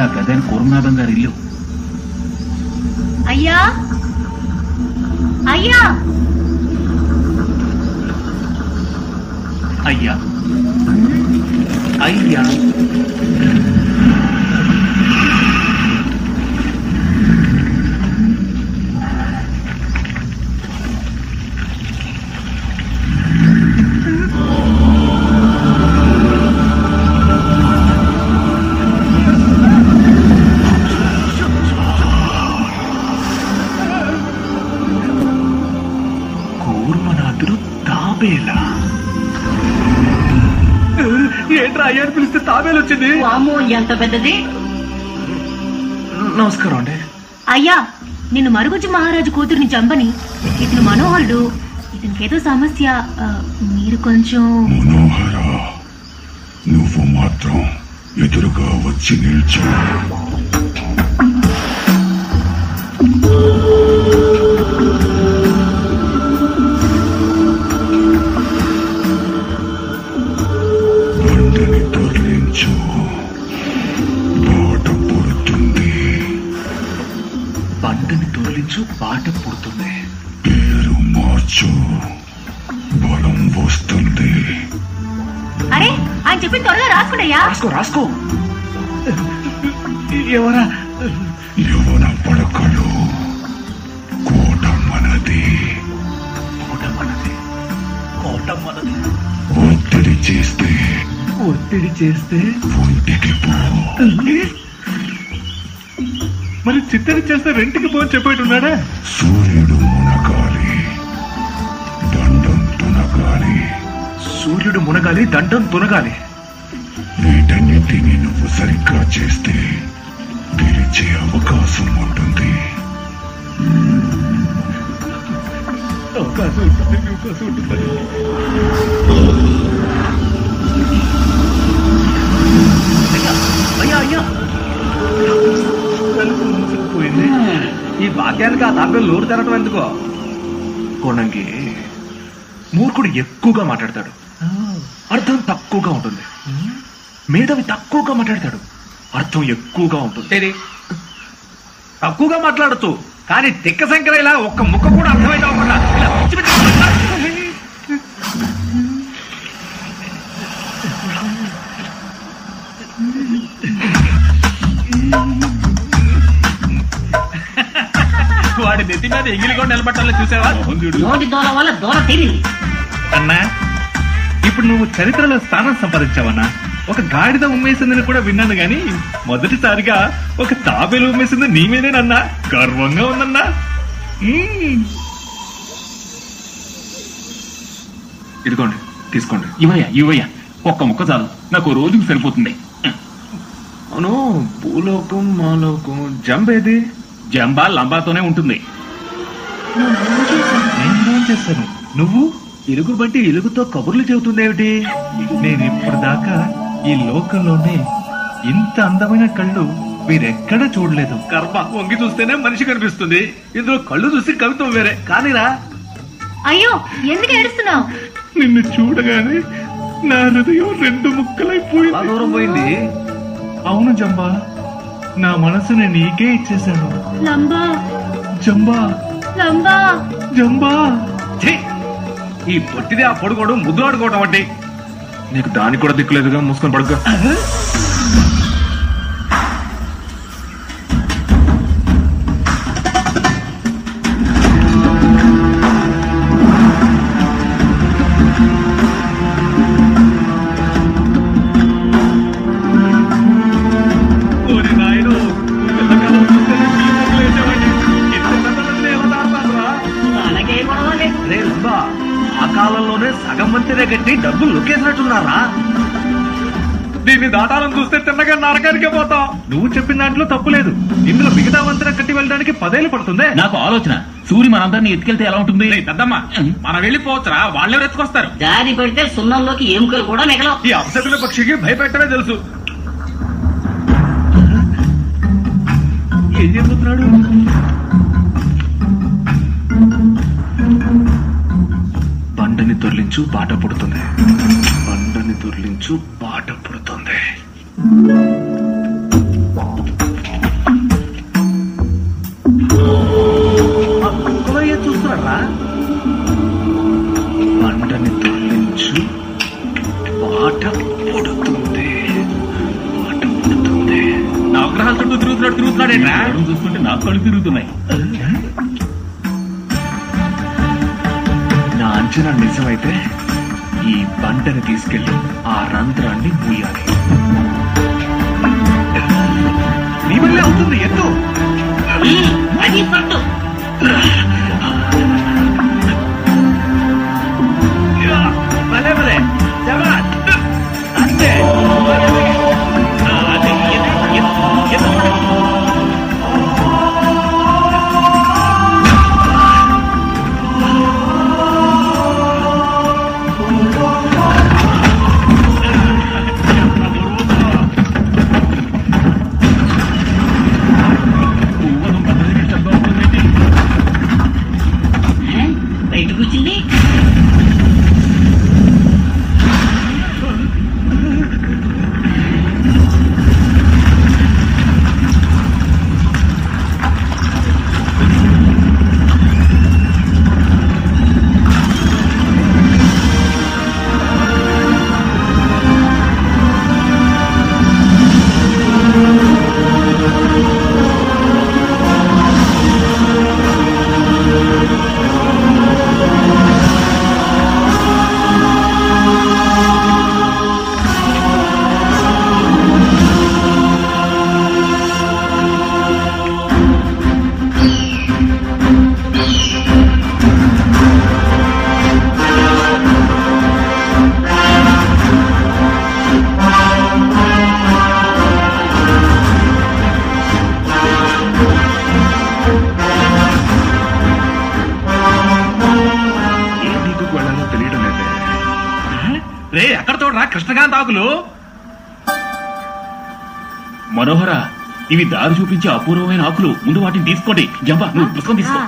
ఆ గదని కూర్మనాథం గారి ఇల్లు. అయ్యా అయ్యా అయ్యా అయ్యా కూర్మనాథుడు తాబేలా? ఏంట్రా అయ్యాన్ని పిలిస్తే తాబేలు వచ్చింది? వామ్మో, ఎంత పెద్దది! నమస్కారం అండి. అయ్యా, నిన్ను మరుగుజ్జు మహారాజు కూతురిని చంపని ఇతను మనోహరుడు. ఇతనికేదో సమస్య. మీరు కొంచెం... మనోహర, నువ్వు మాత్రం ఎదురుగా వచ్చి నిల్చో. బండని తొలగించు, బాట పుడుతుంది. బండని తొలగించు, బాట పుడుతుంది. పేరు మార్చు, బలం వస్తుంది. అరే, ఆయన చెప్పి త్వరగా రాసుకున్నాయా? రాసుకో రాసుకో. ఎవరా? యవన పడకలు, కోట మనది. కోట మనది, కోట మనది. ఒత్తిడి చేస్తే ఒత్తిడి చేస్తే ఒంటికి పో. మరి చిత్తడి చేస్తే రెంటికి పో చెప్పేట్టున్నాడా? సూర్యుడు మునగాలి, దండం తునగాలి. సూర్యుడు మునగాలి, దండం తునగాలి. వీటన్నిటిని నువ్వు సరిగ్గా చేస్తే గెలిచే అవకాశం ఉంటుంది. అవకాశం ఉంటుంది, అవకాశం ఉంటుంది. అయ్యా అయ్యా, తలుపు మూసుకుపోయింది. ఈ భాగ్యానికి ఆ తాపేలు నోరు తెరటం ఎందుకో? కొనంగి మూర్ఖుడు ఎక్కువగా మాట్లాడతాడు, అర్థం తక్కువగా ఉంటుంది. మేధావి తక్కువగా మాట్లాడతాడు, అర్థం ఎక్కువగా ఉంటుంది. తక్కువగా మాట్లాడచ్చు, కానీ తిక్క సంఖ్య ఇలా ఒక్క ముక్క కూడా అర్థమైతే అవ్వకుండా ఇలా పిచ్చి పిచ్చిగా మాట్లాడు. వాడి నెత్తి మీద ఎంగిలిగొండ నిలబట్టాలో చూసావా? నోటి దూల వల్ల దూల తిరిగి. అన్నా, ఇప్పుడు నువ్వు చరిత్రలో స్థానం సంపాదించావన్నా. ఒక గాడిద ఉమ్మేసిందని కూడా విన్నాను గాని మొదటిసారిగా ఒక తాబేలు ఉమ్మేసింది నీ మీదేనన్నా. గర్వంగా ఉందన్నా. ఇదిగోండి, తీసుకోండి. ఇవయ్యా ఒక్క ముక్క చాలు, నాకు రోజుకు సరిపోతుంది. అవును, భూలోకం మాలోకం జంబేది? జంబా లంబాతోనే ఉంటుంది. నేను ఫోన్ చేశాను, నువ్వు ఇలుగు బట్టి ఇలుగుతో కబుర్లు చెబుతుందేమిటి? నేను ఇప్పటిదాకా ఈ లోకంలోనే ఇంత అందమైన కళ్ళు మీరెక్కడ చూడలేదు. కర్మ, వంగి చూస్తేనే మనిషి కనిపిస్తుంది, ఇందులో కళ్ళు చూసి కవిత్వం వేరే. కానీరా. అయ్యో, ఎందుకు ఏడుస్తున్నావు? నిన్ను చూడగానే నా హృదయం రెండు ముక్కలైపోయింది. చాలా దూరం పోయింది. అవును జంబా, నా మనసుని నీకే ఇచ్చేశాను. లంబా జంబా, లంబా. జంబా. ఛీ! ఈ పొట్టిది ఆ పొడుగోడు ముద్దు ఆడుకోవటం అంటే. నీకు దానికి కూడా దిక్కులేదుగా, మూసుకొని పడుకో. ఓరి నాయనో, పిల్లకాలం చూస్తేనే పిల్లి మొదలైనవాడిని. ఇంత పెద్ద మందిని ఎలా దాడతానురా? అలాగే గొడవలే. రే లంబా, ఆ కాలంలోనే సగం మంతినే కట్టి డబ్బులు నొక్కేసినట్టున్నారా? దీన్ని దాటాలను చూస్తే తిన్నగా నరకానికే పోతాం. నువ్వు చెప్పిన దాంట్లో తప్పు లేదు. ఇందులో మిగతా వంతెన కట్టి వెళ్ళడానికి 10 ఏళ్ళు పడుతుంది. నాకు ఆలోచన, సూరి మనందరినీ ఎత్తుకెళ్తే ఎలా ఉంటుంది? పెద్దమ్మ, మనం వెళ్ళిపోవచ్చురా, వాళ్ళే ఎత్తుకొస్తారు. దారి పెడితే సున్నంలోకి ఎముకలు కూడా మిగలవు. ఈ అప్సెతుల పక్షికి భయపెట్టమే తెలుసు. ఏం చెబుతున్నాడు? బండని దొర్లించు, బాట పుడుతుంది. బండని దొర్లించు, బాట పుడుతుంది. అంచనా నిజమైతే ఈ బండని తీసుకెళ్లి ఆ రంధ్రాన్ని మూయాలి. నీ వల్లే అవుతుంది, ఎత్తు. అది పట్టు. భలే భలే, జవాన్. అంతే. అదే, ఎత్తు. బయటకు వచ్చింది. రే, ఎక్కడ చూడరా కృష్ణకాంత్ ఆకులు. మనోహర, ఇవి దారి చూపించే అపూర్వమైన ఆకులు. ముందు వాటిని తీసుకోండి. జంప, నువ్వు పుస్తకం తీసుకో.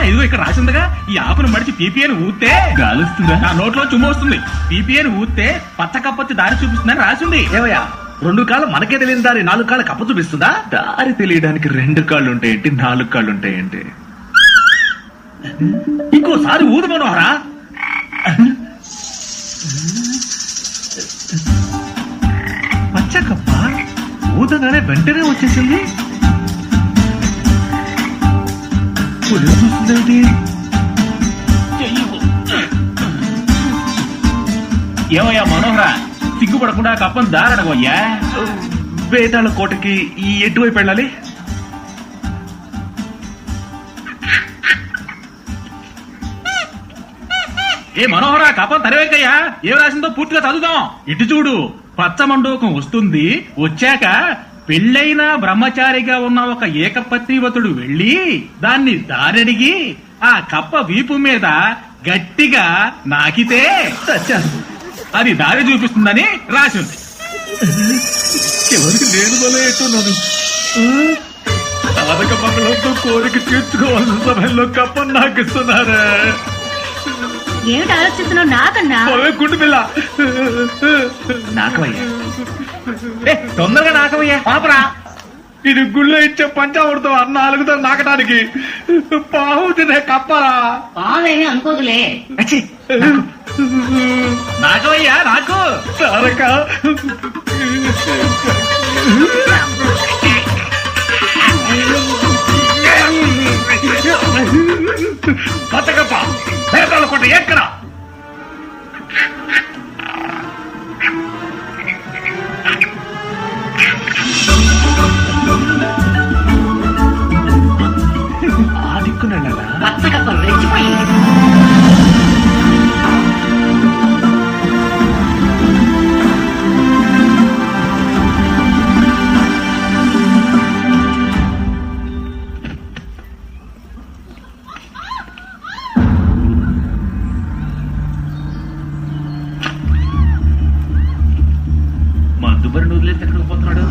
ఇదిగో ఇక్కడ రాసిందిగా, ఈ ఆకును మడిచి పీపీఎని ఊతే గాలిస్తుందా? నా నోట్లో చుమ్మ వస్తుంది. పీపీఎని ఊతే పచ్చ కప్పొచ్చి దారి చూపిస్తుందని రాసింది. ఏమయ్యా, 2 కాళ్ళు మనకే తెలియని దారి 4 కాళ్ళు కప్ప చూపిస్తుందా? దారి తెలియడానికి 2 కాళ్ళు ఉంటాయేంటి, 4 కాళ్ళు ఉంటాయేంటి? ఇంకోసారి ఊదు మనోహరా. పచ్చ కప్ప ఊదగానే వెంటనే వచ్చేసింది. పులి చూస్తుందేంటి? ఏమయ్యా మనోహర, సిగ్గుపడకుండా కప్పని దారి అడగవయ్యా. వేతాళ కోటకి ఈ ఎటువైపు వెళ్ళాలి? ఏ మనోహర, కప్పం తరవేకయ్యా. ఏం రాసిందో పూర్తిగా చదువుదాం. ఇటు చూడు, పచ్చ మండోకం వస్తుంది. వచ్చాక పెళ్ళైన బ్రహ్మచారిగా ఉన్న ఒక ఏకపత్నివతుడు వెళ్లి దాన్ని దారడిగి ఆ కప్ప వీపు మీద గట్టిగా నాకితే అది దారి చూపిస్తుందని రాసి ఉంది. చివరికి నేను బలే ఎట్టున్నాను. సాధక మండలంతో కోరిక తీర్చుకోవాల్సిన సమయంలో కప్పని నాకు ఇస్తున్నారా? ఏమిటి ఆలోచిస్తున్నావు? నాకన్నా గుండు పిల్ల నాకవయ్యా, తొందరగా నాకవయ్యా పాపరా. ఇది గుళ్ళో ఇచ్చే పంచామృతం అన్న అలుగుతో నాకడానికి. పావు తినే కప్పరా? బావేమీ అనుకోదులే. నాకవయ్యా, నాకు. తారక పచ్చకప్ప పేదల కొట్ట ఎక్కడ? ఆ దిక్కునెళ్ళాలా? పచ్చకప్ప రెచ్చిపోయింది. మందుబరి వదిలేసి ఎక్కడికి పోతున్నాడు?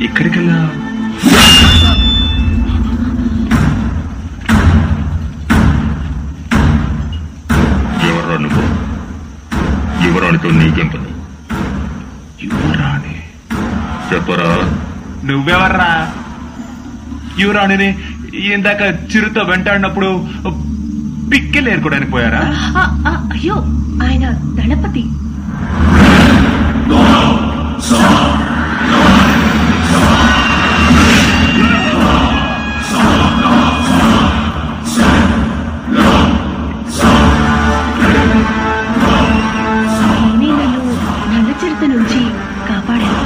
ఇక్కడికెళ్ళా ఎవరా నువ్వు? యువరాణితో నీకేం పని? యువరాణి చెప్పరా. నువ్వెవర్రా? యువరాణిని ఇందాక చిరుతో వెంటాడినప్పుడు పిక్కెలు ఏరుకోవడానికి పోయారా? అయ్యో, ఆయన దళపతి. నేనే నన్ను నల్ల చిరుత నుంచి కాపాడాను.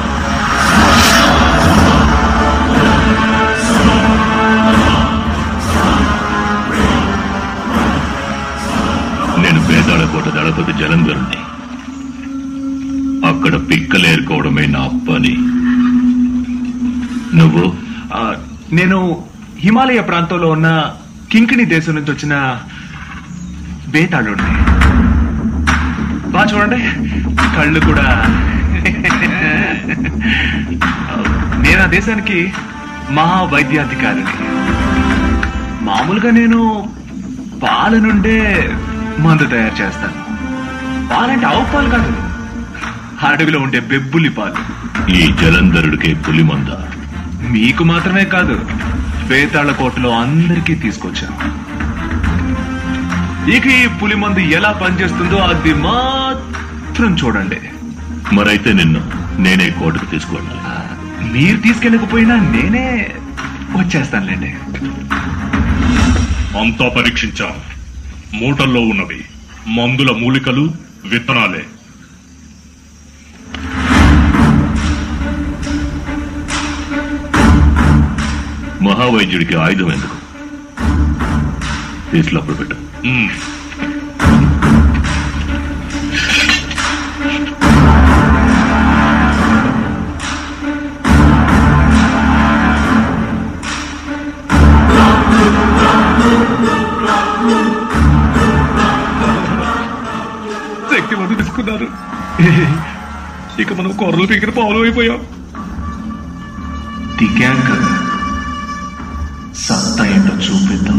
నేను బేతాళకోట దళపతి జలంధరుణ్ణి. అక్కడ పిక్కలేరుకోవడమే నా పని. నువ్వు? నేను హిమాలయ ప్రాంతంలో ఉన్న కింకిణి దేశం నుంచి వచ్చిన బేతాళుడిని. బాగా చూడండి, కళ్ళు కూడా. నేను ఆ దేశానికి మహావైద్యాధికారిని. మామూలుగా నేను పాల నుండే మందు తయారు చేస్తాను. పాలంటే ఆవు పాలు కాదు, అడవిలో ఉండే బెబ్బులి పాలు. ఈ జలంధరుడికి పులిమంద? మీకు మాత్రమే కాదు, బేతాళకోటలో అందరికీ తీసుకొచ్చాను. ఇక ఈ పులిమందు ఎలా పనిచేస్తుందో అది మాత్రం చూడండి. మరైతే నేనే కోటకు తీసుకువెళ్ళాలి. మీరు తీసుకెళ్ళకపోయినా నేనే వచ్చేస్తానులేండి. అంతా పరీక్షించాం. మూటల్లో ఉన్నవి మందుల మూలికలు, విత్తనాలే. మహావైద్యుడికి ఆయుధం ఎందుకు? తీసులప్పుడు పెట్టు. శక్తి మందు తీసుకున్నారు. ఇక మనం కొర్రలు పీకిన పావులు అయిపోయాం. దిగాం కదా, సత్తా ఏంటో చూపిద్దాం.